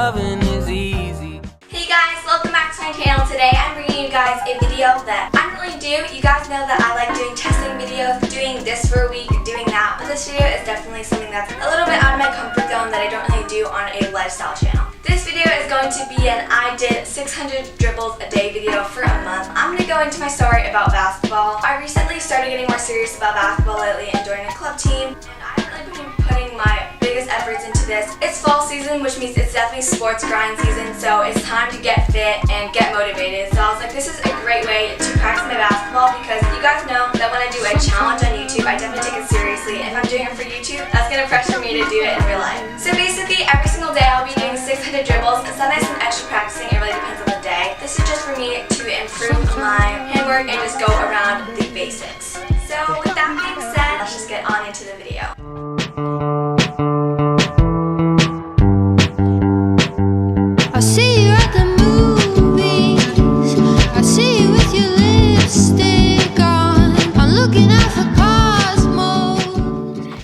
loving is easy. Hey guys, welcome back to my channel. Today I'm bringing you guys a video that I don't really do. You guys know that I like doing testing videos, doing this for a week, doing that. But this video is definitely something that's a little bit out of my comfort zone that I don't really do on a lifestyle channel. This video is going to be an I did 600 dribbles a day video for a month. I'm going to go into my story about basketball. I recently started getting more serious about basketball lately and joined a club team. And I've really been putting my biggest efforts into this. It's fall season, which means it's definitely sports grind season, so it's time to get fit and get motivated. So I was like, this is a great way to practice my basketball because you guys know that when I do a challenge on YouTube, I definitely take it seriously. If I'm doing it for YouTube, that's going to pressure me to do it in real life. So basically, every single day I'll be doing 600 dribbles, and sometimes some extra practicing. It really depends on the day. This is just for me to improve my handwork and just go around the basics. So with that being said, let's just get on into the video. I see you at the movies. I see you with your lipstick on. I'm looking out for Cosmo.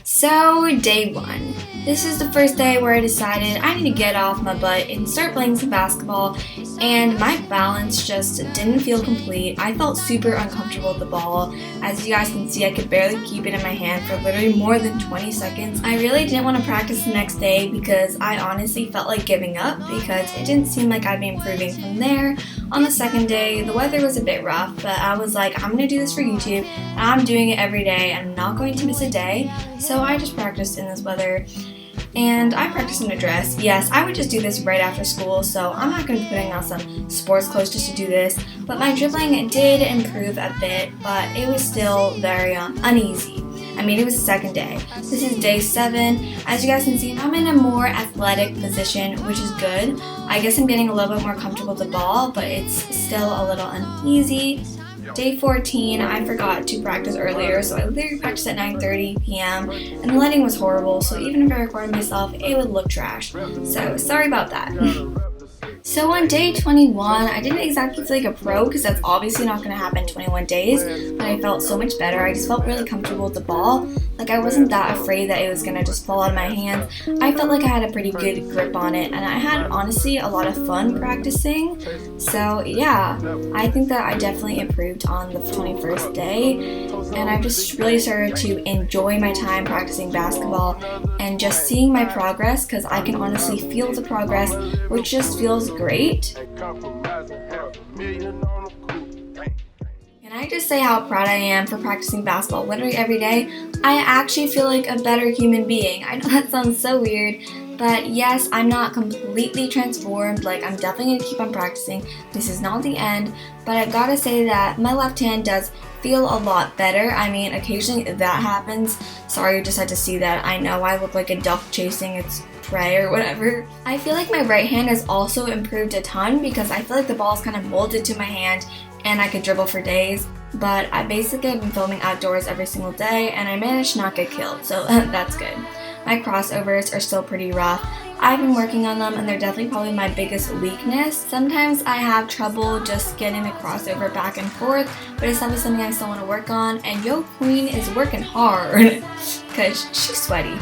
So day one. This is the first day where I decided I need to get off my butt and start playing some basketball, and my balance just didn't feel complete. I felt super uncomfortable with the ball. As you guys can see, I could barely keep it in my hand for literally more than 20 seconds. I really didn't want to practice the next day because I honestly felt like giving up because it didn't seem like I'd be improving from there. On the second day, the weather was a bit rough, but I was like, I'm going to do this for YouTube, and I'm doing it every day. I'm not going to miss a day, so I just practiced in this weather. And I practiced in a dress. Yes, I would just do this right after school, so I'm not going to be putting on some sports clothes just to do this. But my dribbling did improve a bit, but it was still very uneasy. I mean, it was the second day. This is day 7. As you guys can see, I'm in a more athletic position, which is good. I guess I'm getting a little bit more comfortable with the ball, but it's still a little uneasy. Day 14, I forgot to practice earlier, so I literally practiced at 9:30 p.m. and the lighting was horrible, so even if I recorded myself, it would look trash. So sorry about that. So on day 21, I didn't exactly feel like a pro because that's obviously not going to happen in 21 days, but I felt so much better. I just felt really comfortable with the ball. Like, I wasn't that afraid that it was going to just fall out of my hands. I felt like I had a pretty good grip on it, and I had honestly a lot of fun practicing. So yeah, I think that I definitely improved on the 21st day, and I just really started to enjoy my time practicing basketball and just seeing my progress because I can honestly feel the progress, which just feels great. Can I just say how proud I am for practicing basketball literally every day? I actually feel like a better human being. I know that sounds so weird, but yes, I'm not completely transformed. Like, I'm definitely going to keep on practicing. This is not the end, but I've got to say that my left hand does feel a lot better. I mean, occasionally that happens. Sorry you just had to see that. I know I look like a duck chasing its prey or whatever. I feel like my right hand has also improved a ton because I feel like the ball is kind of molded to my hand and I could dribble for days. But I basically have been filming outdoors every single day and I managed to not get killed, so that's good. My crossovers are still pretty rough. I've been working on them and they're definitely probably my biggest weakness. Sometimes I have trouble just getting the crossover back and forth, but it's definitely something I still want to work on, and Yo Queen is working hard because she's sweaty.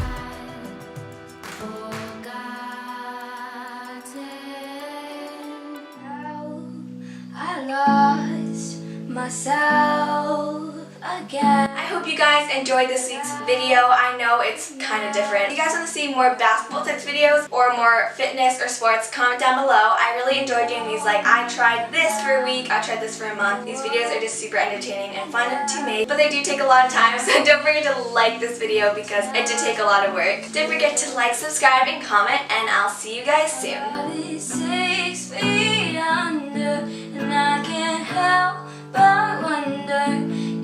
Myself again. I hope you guys enjoyed this week's video. I know it's kind of different. If you guys want to see more basketball tips videos or more fitness or sports, comment down below. I really enjoy doing these. Like, I tried this for a week, I tried this for a month. These videos are just super entertaining and fun to make, but they do take a lot of time, so don't forget to like this video because it did take a lot of work. Don't forget to like, subscribe, and comment, and I'll see you guys soon. 6 feet under, and I can't help but wonder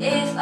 if